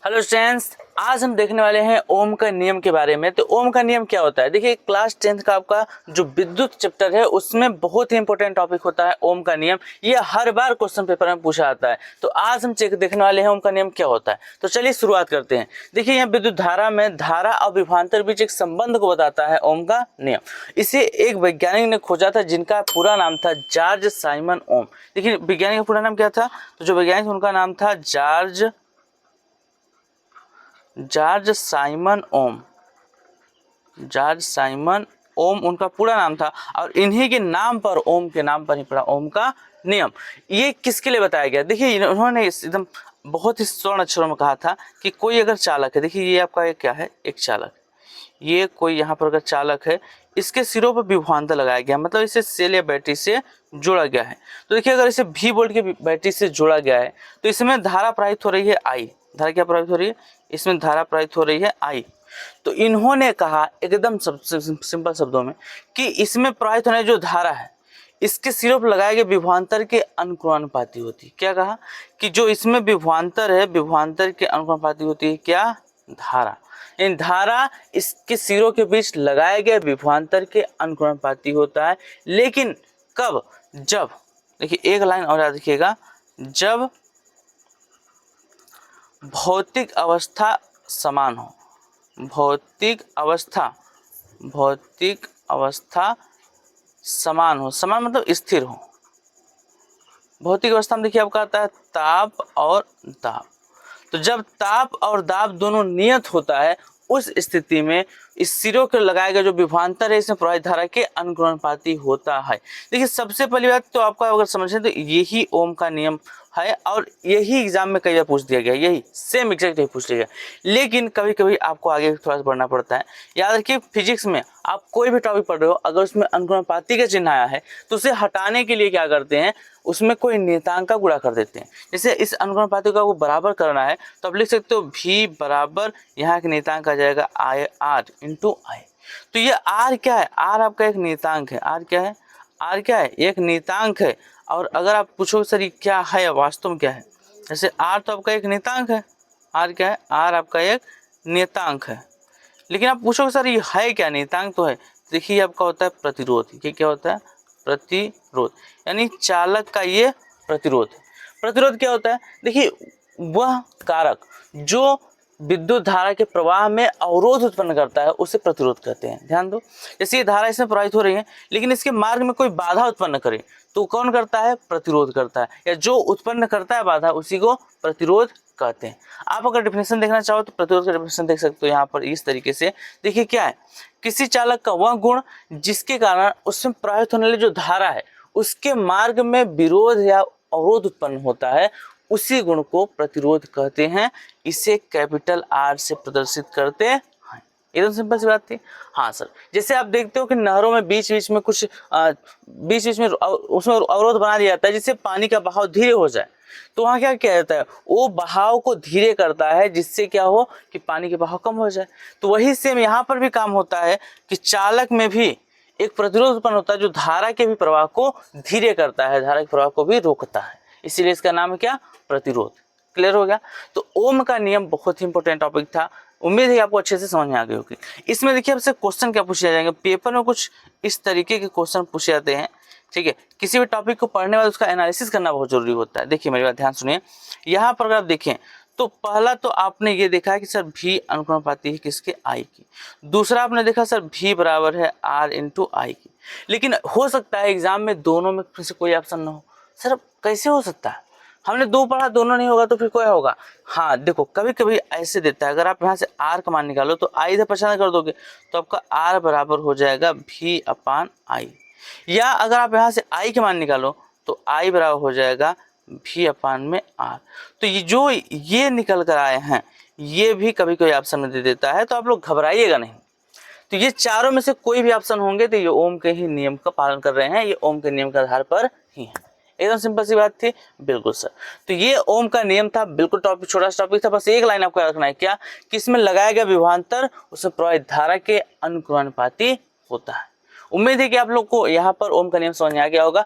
Hello students, आज हम देखने वाले हैं ओम का नियम के बारे में। तो ओम का नियम क्या होता है? देखिए, क्लास 10th का आपका जो विद्युत चैप्टर है उसमें बहुत ही इंपॉर्टेंट टॉपिक होता है ओम का नियम। ये हर बार क्वेश्चन पेपर में पूछा आता है। तो आज हम देखने वाले हैं ओम का नियम क्या होता है। तो चलिए शुरुआत करते हैं। देखिए, यहाँ विद्युत धारा में धारा और विभवांतर बीच एक संबंध को बताता है ओम का नियम। इसे एक वैज्ञानिक ने खोजा था जिनका पूरा नाम था जॉर्ज साइमन ओम। देखिए, वैज्ञानिक का पूरा नाम क्या था? तो जो वैज्ञानिक उनका नाम था जॉर्ज साइमन ओम। जॉर्ज साइमन ओम उनका पूरा नाम था और इन्हीं के नाम पर, ओम के नाम पर ही पड़ा ओम का नियम। ये किसके लिए बताया गया? देखिए, उन्होंने एकदम बहुत ही स्वर्ण अक्षरों में कहा था कि कोई अगर चालक है, देखिए ये आपका एक क्या है, एक चालक। ये कोई यहाँ पर अगर चालक है, इसके सिरों पर विभवांतर लगाया गया, मतलब इसे सेल या बैटरी से जोड़ा गया है। तो देखिए, अगर इसे V वोल्ट की बैटरी से जोड़ा गया है तो इसमें धारा प्रवाहित हो रही है I। धारा क्या प्रवाहित हो रही है? इसमें धारा प्रवाहित हो रही है I। तो इन्होंने कहा एकदम सिंपल शब्दों में कि इसमें प्रवाहित होने जो धारा है इसके सिरों पर लगाए गए विभवांतर के अनुक्रमानुपाती होती है। क्या कहा? कि जो इसमें विभवांतर है, विभवांतर के अनुक्रमानुपाती होती है क्या? धारा। इन धारा इसके सिरों के बीच लगाए गए विभवांतर के अनुक्रमानुपाती होता है। लेकिन कब? जब, देखिए एक लाइन और याद रखिएगा, जब भौतिक अवस्था समान हो। भौतिक अवस्था समान हो। समान मतलब स्थिर हो। भौतिक अवस्था में देखिए आपका आता है ताप और दाब। तो जब ताप और दाब दोनों नियत होता है, उस स्थिति में इस सिरों के लगाए गए जो विभवांतर है इसमें प्रवाहित धारा के अनुक्रमानुपाती होता है। देखिए, सबसे पहली बात तो आपका अगर समझें तो यही ओम का नियम है और यही एग्जाम में कई बार पूछ दिया गया, यही सेम एग्जैक्ट यही पूछ लिया गया। लेकिन कभी कभी आपको आगे थोड़ा सा बढ़ना पड़ता है। याद रखिए, फिजिक्स में आप कोई भी टॉपिक पढ़ रहे हो, अगर उसमें अनुक्रमानुपाती का चिन्ह आया है तो उसे हटाने के लिए क्या करते हैं, उसमें कोई नियतांक का गुणा कर देते हैं। जैसे इस अनुक्रमानुपाती का वो बराबर करना है तो आप लिख सकते हो V बराबर, यहाँ के नियतांक आ जाएगा R इंटू I। तो ये R क्या है? R आपका एक नियतांक है। R क्या है? R क्या है? एक नियतांक है। और अगर आप पूछो सर ये क्या है, वास्तव में क्या है, जैसे R तो आपका एक नियतांक है। R क्या है? R आपका एक नियतांक है। लेकिन आप पूछोगे सर ये है क्या? नियतांक तो है। देखिए आपका होता है प्रतिरोध। ये क्या होता है? प्रतिरोध, यानी चालक का ये प्रतिरोध। प्रतिरोध क्या होता है? देखिए, वह कारक जो विद्युत धारा के प्रवाह में अवरोध उत्पन्न करता है उसे प्रतिरोध कहते हैं। ध्यान दो, जैसे ये धारा इसमें प्रवाहित हो रही है लेकिन इसके मार्ग में कोई बाधा उत्पन्न करे तो कौन करता है? प्रतिरोध करता है, या जो उत्पन्न करता है बाधा उसी को प्रतिरोध कहते हैं। आप अगर डेफिनेशन देखना चाहो तो प्रतिरोध का डेफिनेशन देख सकते हो यहाँ पर इस तरीके से। देखिए क्या है, किसी चालक का वह गुण जिसके कारण उसमें प्रवाहित होने वाली जो धारा है उसके मार्ग में विरोध या अवरोध उत्पन्न होता है, उसी गुण को प्रतिरोध कहते हैं। इसे कैपिटल R से प्रदर्शित करते हैं। एकदम सिंपल सी बात थी। हाँ सर, जैसे आप देखते हो कि नहरों में बीच बीच में कुछ बीच में उसमें अवरोध बना दिया जाता है जिससे पानी का बहाव धीरे हो जाए। तो वहाँ क्या किया जाता है? वो बहाव को धीरे करता है जिससे क्या हो कि पानी के बहाव कम हो जाए। तो वही सेम यहाँ पर भी काम होता है कि चालक में भी एक प्रतिरोध उत्पन्न होता है जो धारा के भी प्रवाह को धीरे करता है, धारा के प्रवाह को भी रोकता है। इसीलिए इसका नाम है क्या? प्रतिरोध। क्लियर हो गया? तो ओम का नियम बहुत ही इंपॉर्टेंट टॉपिक था। उम्मीद है आपको अच्छे से समझ में आ गई होगी। इसमें देखिए आपसे क्वेश्चन क्या पूछे जाएंगे, पेपर में कुछ इस तरीके के क्वेश्चन पूछे जाते हैं। ठीक है, किसी भी टॉपिक को पढ़ने बाद उसका एनालिसिस करना बहुत जरूरी होता है। देखिए मेरी बात ध्यान सुनिए, यहाँ पर अगर आप देखें तो पहला तो आपने ये देखा है कि सर V अनुक्रमानुपाती है किसके? I की। दूसरा आपने देखा सर V बराबर है R इंटू I की। लेकिन हो सकता है एग्जाम में दोनों में फिर से कोई ऑप्शन ना हो। सर कैसे हो सकता है? हमने दो पढ़ा, दोनों नहीं होगा तो फिर कोई होगा? हाँ देखो, कभी कभी ऐसे देता है, अगर आप यहाँ से R का मान निकालो तो I इधर परेशान कर दोगे तो आपका R बराबर हो जाएगा V अपान I। या अगर आप यहाँ से I के मान निकालो तो I बराबर हो जाएगा V अपान में R। तो ये जो ये निकल कर आए हैं ये भी कभी कोई ऑप्शन में दे देता है, तो आप लोग घबराइएगा नहीं। तो ये चारों में से कोई भी ऑप्शन होंगे तो ये ओम के ही नियम का पालन कर रहे हैं, ये ओम के नियम के आधार पर ही है। एकदम सिंपल सी बात थी। बिल्कुल सर, तो ये ओम का नियम था। बिल्कुल टॉपिक छोटा सा टॉपिक था, बस एक लाइन आपको याद रखना है क्या, कि इसमें लगाया गया विभवांतर उसमें प्रवाहित धारा के अनुक्रमानुपाती होता है। उम्मीद है कि आप लोग को यहाँ पर ओम का नियम समझ में आ गया होगा।